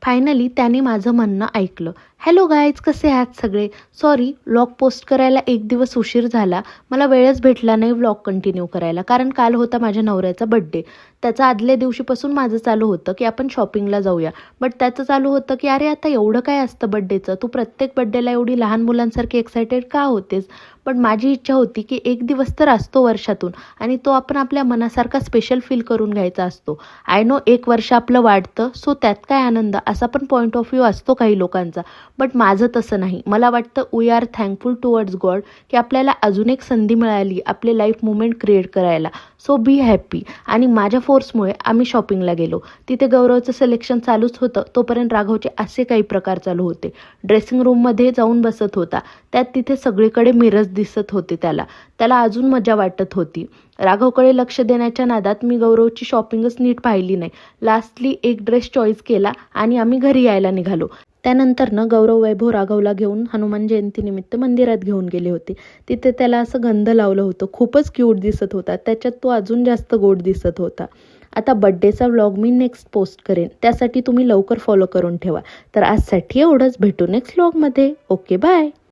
Finally त्याने माझं म्हणणं ऐकलं. हॅलो गाईज, कसे आहात सगळे? सॉरी, व्लॉग पोस्ट करायला एक दिवस उशीर झाला. मला वेळच भेटला नाही व्लॉग कंटिन्यू करायला, कारण काल होता माझ्या नवऱ्याचा बड्डे. त्याचा आदल्या दिवशीपासून माझं चालू होतं की आपण शॉपिंगला जाऊया. बट त्याचं चालू होतं की अरे आता एवढं काय असतं बड्डेचं, तू प्रत्येक बड्डेला एवढी लहान मुलांसारखी एक्सायटेड का होतेस? पण माझी इच्छा होती की एक दिवस तर असतो वर्षातून, आणि तो आपण आपल्या मनासारखा स्पेशल फील करून घ्यायचा असतो. आय नो 1 वर्ष आपलं वाढतं, सो त्यात काय आनंद, असा पण पॉईंट ऑफ व्ह्यू असतो काही लोकांचा. बट माझं तसं नाही. मला वाटतं we are thankful towards God की आपल्याला अजून एक संधी मिळाली आपले लाईफ मुमेंट क्रिएट करायला. So be happy. आणि माझ्या फोर्समुळे आम्ही शॉपिंगला गेलो. तिथे गौरवचं सिलेक्शन चालूच होतं, तोपर्यंत राघवचे असे काही प्रकार चालू होते. ड्रेसिंग रूममध्ये जाऊन बसत होता, त्यात तिथे सगळीकडे मिरर्स दिसत होते. त्याला अजून मजा वाटत होती. राघवकडे लक्ष देण्याच्या नादात मी गौरवची शॉपिंगच नीट पाहिली नाही. लास्टली एक ड्रेस चॉईस केला आणि आम्ही घरी यायला निघालो. त्यानंतर गौरव वैभव राघवला घेऊन हनुमान जयंतीनिमित्त मंदिरात घेऊन गेले होते. तिथे त्याला असं गंध लावलं होतं. खूपच क्यूट दिसत होता. त्याच्यात तो अजून जास्त गोड दिसत होता. आता बड्डेचा व्लॉग मी नेक्स्ट पोस्ट करेन, त्यासाठी तुम्ही लवकर फॉलो करून ठेवा. तर आजसाठी एवढंच. भेटू नेक्स्ट व्लॉगमध्ये. Okay, bye.